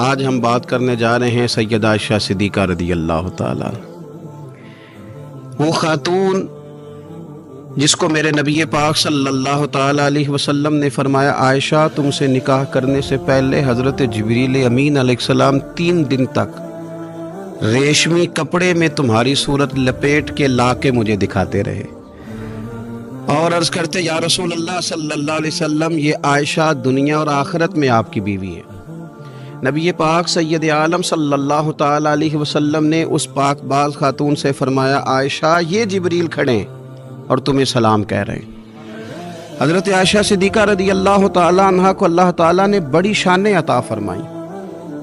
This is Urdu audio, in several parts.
آج ہم بات کرنے جا رہے ہیں سیدہ عائشہ صدیقہ رضی اللہ تعالیٰ، وہ خاتون جس کو میرے نبی پاک صلی اللہ تعالیٰ علیہ وسلم نے فرمایا عائشہ تم سے نکاح کرنے سے پہلے حضرت جبریل امین علیہ السلام 3 دن تک ریشمی کپڑے میں تمہاری صورت لپیٹ کے لا کے مجھے دکھاتے رہے اور عرض کرتے یا رسول اللہ صلی اللہ علیہ وسلم یہ عائشہ دنیا اور آخرت میں آپ کی بیوی ہے۔ نبی پاک سید عالم صلی اللہ تعالیٰ علیہ وسلم نے اس پاک باز خاتون سے فرمایا عائشہ یہ جبریل کھڑے ہیں اور تمہیں سلام کہہ رہے ہیں۔ حضرت عائشہ صدیقہ رضی اللہ تعالیٰ عنہ کو اللہ تعالیٰ نے بڑی شانیں عطا فرمائیں،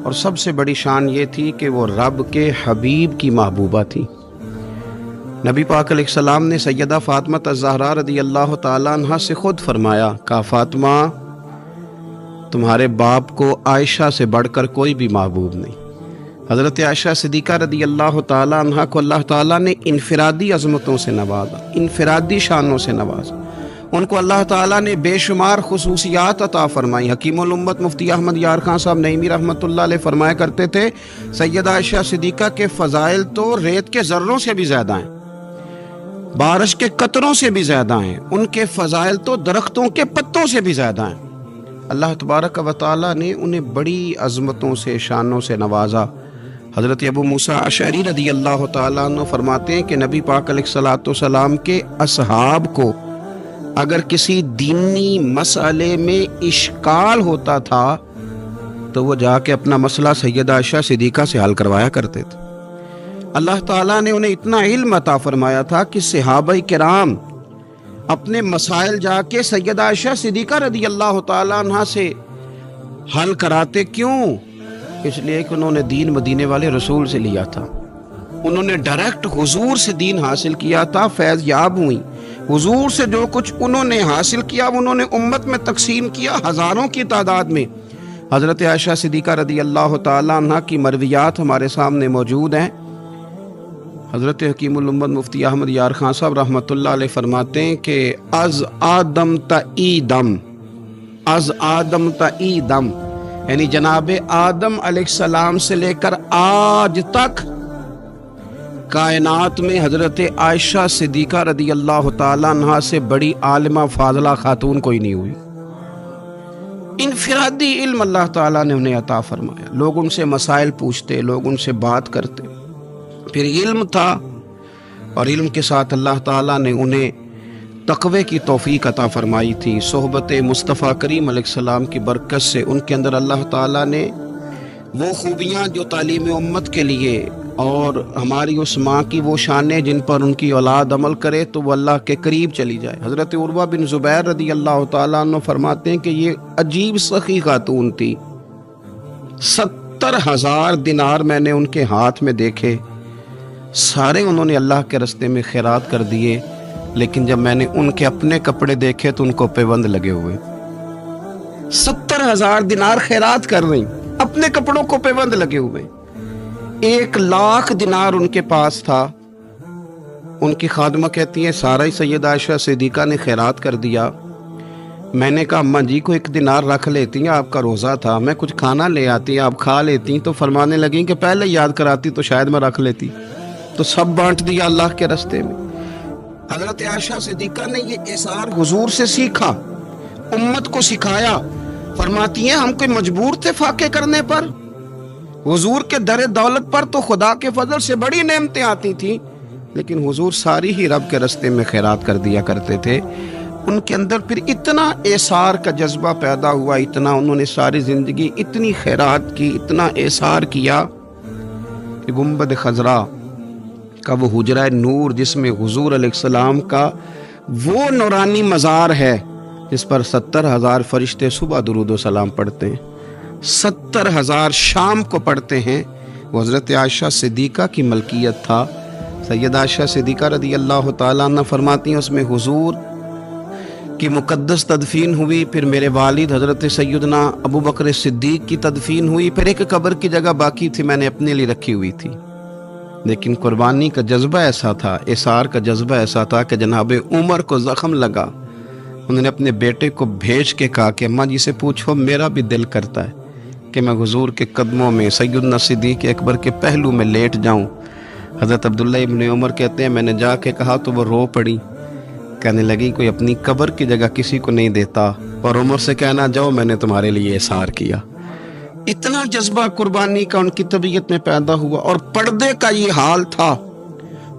اور سب سے بڑی شان یہ تھی کہ وہ رب کے حبیب کی محبوبہ تھی۔ نبی پاک علیہ السلام نے سیدہ فاطمہ الزہرا رضی اللہ تعالیٰ عنہ سے خود فرمایا کہا فاطمہ تمہارے باپ کو عائشہ سے بڑھ کر کوئی بھی محبوب نہیں۔ حضرت عائشہ صدیقہ رضی اللہ تعالیٰ عنہ کو اللہ تعالیٰ نے انفرادی عظمتوں سے نوازا، انفرادی شانوں سے نوازا، ان کو اللہ تعالیٰ نے بے شمار خصوصیات عطا فرمائی۔ حکیم الامت مفتی احمد یار خان صاحب نعیمی رحمۃ اللہ علیہ فرمایا کرتے تھے سیدہ عائشہ صدیقہ کے فضائل تو ریت کے ذروں سے بھی زیادہ ہیں، بارش کے قطروں سے بھی زیادہ ہیں، ان کے فضائل تو درختوں کے پتوں سے بھی زیادہ ہیں۔ اللہ تبارک و تعالیٰ نے انہیں بڑی عظمتوں سے شانوں سے نوازا۔ حضرت ابو موسیٰ اشعری رضی اللہ تعالیٰ عنہ فرماتے ہیں کہ نبی پاک علیہ السلام کے اصحاب کو اگر کسی دینی مسئلے میں اشکال ہوتا تھا تو وہ جا کے اپنا مسئلہ سیدہ عائشہ صدیقہ سے حل کروایا کرتے تھے۔ اللہ تعالیٰ نے انہیں اتنا علم عطا فرمایا تھا کہ صحابہ کرام اپنے مسائل جا کے سیدہ عائشہ صدیقہ رضی اللہ تعالیٰ عنہ سے حل کراتے۔ کیوں؟ اس لیے کہ انہوں نے دین مدینے والے رسول سے لیا تھا، انہوں نے ڈائریکٹ حضور سے دین حاصل کیا تھا، فیض یاب ہوئی۔ حضور سے جو کچھ انہوں نے حاصل کیا انہوں نے امت میں تقسیم کیا ہزاروں کی تعداد میں۔ حضرت عائشہ صدیقہ رضی اللہ تعالیٰ عنہ کی مرویات ہمارے سامنے موجود ہیں۔ حضرت حکیم الامت مفتی احمد یار خان صاحب رحمۃ اللہ علیہ فرماتے ہیں کہ از آدم تا ایدم، از آدم تا ایدم یعنی جناب آدم علیہ السلام سے لے کر آج تک کائنات میں حضرت عائشہ صدیقہ رضی اللہ تعالیٰ عنہ سے بڑی عالمہ فاضلہ خاتون کوئی نہیں ہوئی۔ انفرادی علم اللہ تعالیٰ نے انہیں عطا فرمایا، لوگ ان سے مسائل پوچھتے، لوگ ان سے بات کرتے، پھر علم تھا، اور علم کے ساتھ اللہ تعالیٰ نے انہیں تقوی کی توفیق عطا فرمائی تھی۔ صحبت مصطفیٰ کریم علیہ السلام کی برکت سے ان کے اندر اللہ تعالیٰ نے وہ خوبیاں جو تعلیم امت کے لیے، اور ہماری اس ماں کی وہ شانیں جن پر ان کی اولاد عمل کرے تو وہ اللہ کے قریب چلی جائے۔ حضرت عروہ بن زبیر رضی اللہ تعالیٰ عنہ فرماتے ہیں کہ یہ عجیب سخی خاتون تھی، 70,000 دینار میں نے ان کے ہاتھ میں دیکھے، سارے انہوں نے اللہ کے راستے میں خیرات کر دیے، لیکن جب میں نے ان کے اپنے کپڑے دیکھے تو ان کو پیوند لگے ہوئے۔ 70,000 دینار خیرات کر رہی، اپنے کپڑوں کو پیوند لگے ہوئے۔ 1,00,000 دینار ان کے پاس تھا۔ ان کی خادمہ کہتی ہیں سارا ہی سیدہ عائشہ صدیقہ نے خیرات کر دیا۔ میں نے کہا اماں جی کو 1 دینار رکھ لیتی ہیں، آپ کا روزہ تھا، میں کچھ کھانا لے آتی، آپ کھا لیتی۔ تو فرمانے لگیں کہ پہلے یاد کراتی تو شاید میں رکھ لیتی، تو سب بانٹ دیا اللہ کے راستے میں۔ حضرت عائشہ صدیقہ نے یہ اثار حضور سے سیکھا، امت کو سکھایا۔ فرماتی ہیں ہم کوئی مجبور تھے فاقے کرنے پر، حضور کے در دولت پر تو خدا کے فضل سے بڑی نعمتیں آتی تھیں، لیکن حضور ساری ہی رب کے راستے میں خیرات کر دیا کرتے تھے۔ ان کے اندر پھر اتنا اثار کا جذبہ پیدا ہوا، اتنا انہوں نے ساری زندگی اتنی خیرات کی، اتنا اثار کیا کہ گنبد خضرا کا وہ حجرہ نور جس میں حضور علیہ السلام کا وہ نورانی مزار ہے جس پر 70,000 فرشتے صبح درود و سلام پڑھتے ہیں، 70,000 شام کو پڑھتے ہیں، وہ حضرت عائشہ صدیقہ کی ملکیت تھا۔ سیدہ عائشہ صدیقہ رضی اللہ تعالیٰ عنہ فرماتی ہیں اس میں حضور کی مقدس تدفین ہوئی، پھر میرے والد حضرت سیدنا ابو بکر صدیق کی تدفین ہوئی، پھر ایک قبر کی جگہ باقی تھی میں نے اپنے لیے رکھی ہوئی تھی۔ لیکن قربانی کا جذبہ ایسا تھا، اثار کا جذبہ ایسا تھا کہ جناب عمر کو زخم لگا، انہوں نے اپنے بیٹے کو بھیج کے کہا کہ اماں جی سے پوچھو میرا بھی دل کرتا ہے کہ میں حضور کے قدموں میں سیدنا صدیق اکبر کے پہلو میں لیٹ جاؤں۔ حضرت عبداللہ ابن عمر کہتے ہیں میں نے جا کے کہا تو وہ رو پڑی، کہنے لگی کوئی اپنی قبر کی جگہ کسی کو نہیں دیتا، اور عمر سے کہنا جاؤ میں نے تمہارے لیے احسار کیا۔ اتنا جذبہ قربانی کا ان کی طبیعت میں پیدا ہوا، اور پردے کا یہ حال تھا۔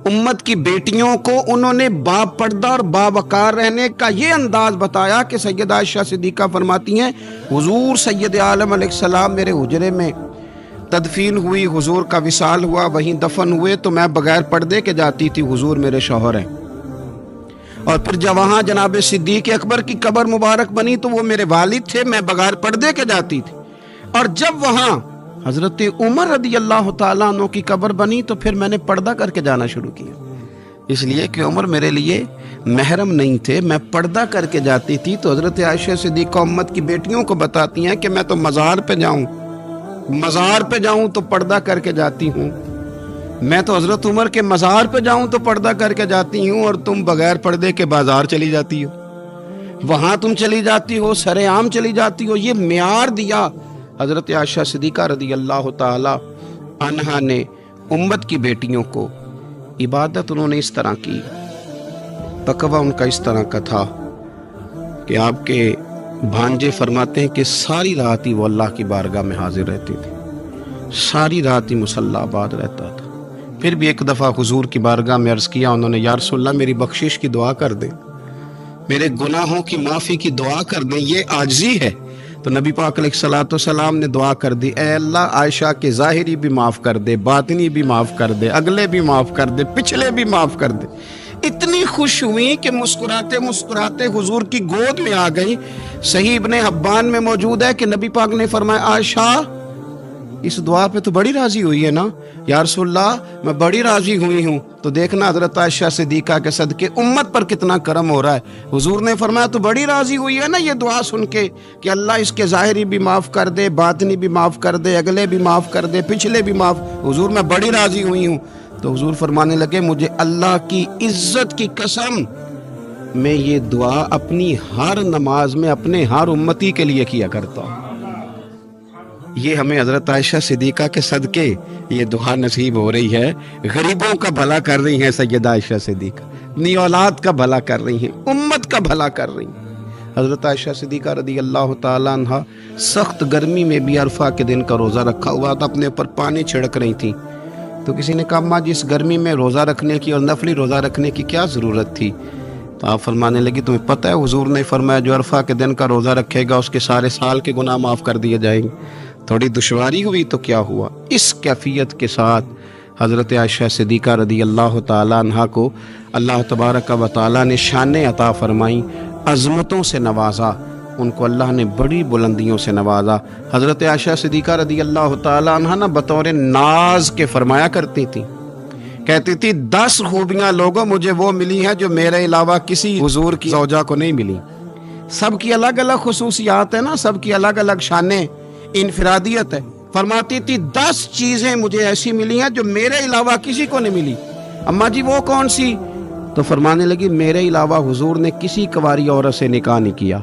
امت کی بیٹیوں کو انہوں نے با پردہ اور باوقار رہنے کا یہ انداز بتایا کہ سیدہ عائشہ صدیقہ فرماتی ہیں حضور سید عالم علیہ السلام میرے حجرے میں تدفین ہوئی، حضور کا وصال ہوا، وہیں دفن ہوئے تو میں بغیر پردے کے جاتی تھی، حضور میرے شوہر ہیں۔ اور پھر جب وہاں جناب صدیق اکبر کی قبر مبارک بنی تو وہ میرے والد تھے، میں بغیر پردے کے جاتی تھی۔ اور جب وہاں حضرت عمر رضی اللہ تعالیٰ عنہ کی قبر بنی تو پھر میں نے پردہ کر کے جانا شروع کیا، اس لیے کہ عمر میرے لیے محرم نہیں تھے، میں پردہ کر کے جاتی تھی۔ تو حضرت عائشہ صدیقہ امت کی بیٹیوں کو بتاتی ہیں کہ میں تو مزار پہ جاؤں تو پردہ کر کے جاتی ہوں، میں تو حضرت عمر کے مزار پہ جاؤں تو پردہ کر کے جاتی ہوں، اور تم بغیر پردے کے بازار چلی جاتی ہو، وہاں تم چلی جاتی ہو، سرے عام چلی جاتی ہو۔ یہ معیار دیا حضرت عائشہ صدیقہ رضی اللہ تعالی عنہا نے امت کی بیٹیوں کو۔ عبادت انہوں نے اس طرح کی، تقوی ان کا اس طرح کا تھا کہ آپ کے بھانجے فرماتے ہیں کہ ساری رات ہی وہ اللہ کی بارگاہ میں حاضر رہتی تھی، ساری رات ہی مصلی آباد رہتا تھا۔ پھر بھی ایک دفعہ حضور کی بارگاہ میں عرض کیا انہوں نے، یا رسول اللہ میری بخشش کی دعا کر دیں، میرے گناہوں کی معافی کی دعا کر دیں، یہ عاجزی ہے۔ تو نبی پاک علیہ الصلوۃ والسلام نے دعا کر دی، اے اللہ عائشہ کے ظاہری بھی معاف کر دے، باطنی بھی معاف کر دے، اگلے بھی معاف کر دے، پچھلے بھی معاف کر دے۔ اتنی خوش ہوئی کہ مسکراتے مسکراتے حضور کی گود میں آ گئی۔ صحیح ابن حبان میں موجود ہے کہ نبی پاک نے فرمایا عائشہ اس دعا پہ تو بڑی راضی ہوئی ہے نا؟ یا رسول اللہ میں بڑی راضی ہوئی ہوں۔ تو دیکھنا حضرت عائشہ صدیقہ کے صدقے امت پر کتنا کرم ہو رہا ہے۔ حضور نے فرمایا تو بڑی راضی ہوئی ہے نا یہ دعا سن کے کہ اللہ اس کے ظاہری بھی معاف کر دے، باطنی بھی معاف کر دے، اگلے بھی معاف کر دے، پچھلے بھی معاف۔ حضور میں بڑی راضی ہوئی ہوں۔ تو حضور فرمانے لگے مجھے اللہ کی عزت کی قسم میں یہ دعا اپنی ہر نماز میں اپنے ہر امتی کے لیے کیا کرتا ہوں۔ یہ ہمیں حضرت عائشہ صدیقہ کے صدقے یہ دعا نصیب ہو رہی ہے۔ غریبوں کا بھلا کر رہی ہیں سیدہ عائشہ صدیقہ، اپنی اولاد کا بھلا کر رہی ہیں، امت کا بھلا کر رہی ہیں۔ حضرت عائشہ صدیقہ رضی اللہ تعالیٰ عنہ سخت گرمی میں بھی عرفہ کے دن کا روزہ رکھا ہوا تھا، اپنے اوپر پانی چھڑک رہی تھی۔ تو کسی نے کہا اماں جی اس گرمی میں روزہ رکھنے کی اور نفلی روزہ رکھنے کی کیا ضرورت تھی؟ تو آپ فرمانے لگی تمہیں پتہ ہے حضور نے فرمایا جو عرفہ کے دن کا روزہ رکھے گا اس کے سارے سال کے گناہ معاف کر دیے جائیں گے۔ تھوڑی دشواری ہوئی تو کیا ہوا؟ اس کیفیت کے ساتھ حضرت عائشہ صدیقہ رضی اللہ تعالیٰ عنہا کو اللہ تبارک و تعالیٰ نے شانیں عطا فرمائیں، عظمتوں سے نوازا، ان کو اللہ نے بڑی بلندیوں سے نوازا۔ حضرت عائشہ صدیقہ رضی اللہ تعالیٰ عنہا نہ بطور ناز کے فرمایا کرتی تھی، کہتی تھی 10 خوبیاں لوگوں مجھے وہ ملی ہیں جو میرے علاوہ کسی حضور کی زوجہ کو نہیں ملی۔ سب کی الگ الگ خصوصیات ہیں نا، سب کی الگ الگ شانیں، انفرادیت ہے۔ فرماتی تھی 10 چیزیں مجھے ایسی ملی ہیں جو میرے علاوہ کسی کو نہیں ملی۔ اماں جی وہ کون سی؟ تو فرمانے لگی میرے علاوہ حضور نے کسی کنواری عورت سے نکاح نہیں کیا۔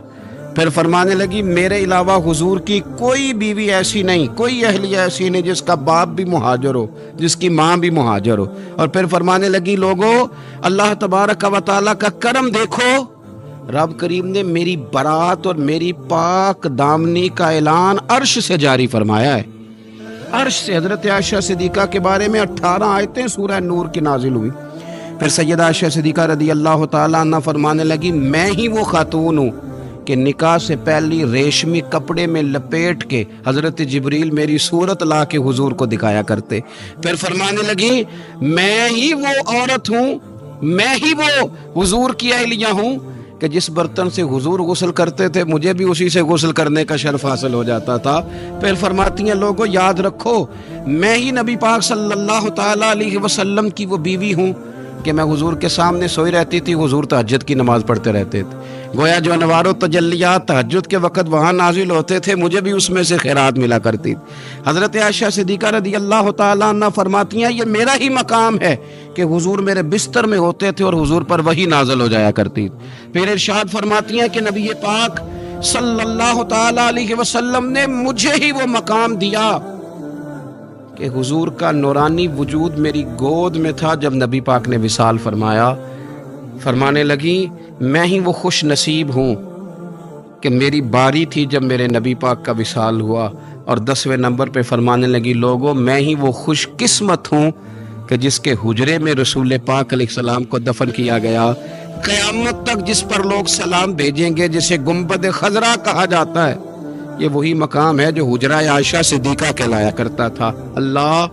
پھر فرمانے لگی میرے علاوہ حضور کی کوئی بیوی ایسی نہیں، کوئی اہلیہ ایسی نہیں جس کا باپ بھی مہاجر ہو، جس کی ماں بھی مہاجر ہو۔ اور پھر فرمانے لگی لوگو اللہ تبارک و تعالیٰ کا کرم دیکھو، رب کریم نے میری برات اور میری پاک دامنی کا اعلان عرش سے جاری فرمایا ہے۔ عرش سے حضرت عائشہ صدیقہ کے بارے میں 18 آیتیں سورہ نور کی نازل ہوئی۔ پھر سیدہ عائشہ صدیقہ رضی اللہ تعالیٰ عنہ فرمانے لگی میں ہی وہ خاتون ہوں کہ نکاح سے پہلی ریشمی کپڑے میں لپیٹ کے حضرت جبریل میری صورت لا کے حضور کو دکھایا کرتے۔ پھر فرمانے لگی میں ہی وہ عورت ہوں، میں ہی وہ حضور کی اہلیہ ہوں کہ جس برتن سے حضور غسل کرتے تھے مجھے بھی اسی سے غسل کرنے کا شرف حاصل ہو جاتا تھا۔ پھر فرماتی ہیں لوگوں یاد رکھو میں ہی نبی پاک صلی اللہ تعالیٰ علیہ وسلم کی وہ بیوی ہوں کہ میں حضور کے سامنے سوئی رہتی تھی، حضور تہجد کی نماز پڑھتے رہتے تھے، گویا جو انوار و تجلیات تہجد کے وقت وہاں نازل ہوتے تھے مجھے بھی اس میں سے خیرات ملا کرتی تھی۔ حضرت عائشہ صدیقہ رضی اللہ تعالیٰ عنہ فرماتی ہیں یہ میرا ہی مقام ہے کہ حضور میرے بستر میں ہوتے تھے اور حضور پر وہی نازل ہو جایا کرتی تھی۔ پھر ارشاد فرماتی ہیں کہ نبی پاک صلی اللہ تعالی علیہ وسلم نے مجھے ہی وہ مقام دیا کہ حضور کا نورانی وجود میری گود میں تھا جب نبی پاک نے وصال فرمایا. فرمانے لگی میں ہی وہ خوش نصیب ہوں کہ میری باری تھی جب میرے نبی پاک کا وصال ہوا. اور 10ویں نمبر پہ فرمانے لگی لوگوں میں ہی وہ خوش قسمت ہوں کہ جس کے حجرے میں رسول پاک علیہ السلام کو دفن کیا گیا. قیامت تک جس پر لوگ سلام بھیجیں گے جسے گنبد خضرا کہا جاتا ہے یہ وہی مقام ہے جو حجرہ عائشہ صدیقہ کہلایا کرتا تھا. اللہ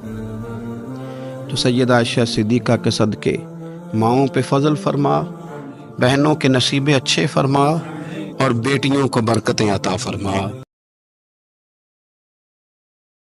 تو سیدہ عائشہ صدیقہ کے صدقے ماؤں پہ فضل فرما، بہنوں کے نصیبے اچھے فرما اور بیٹیوں کو برکتیں عطا فرما.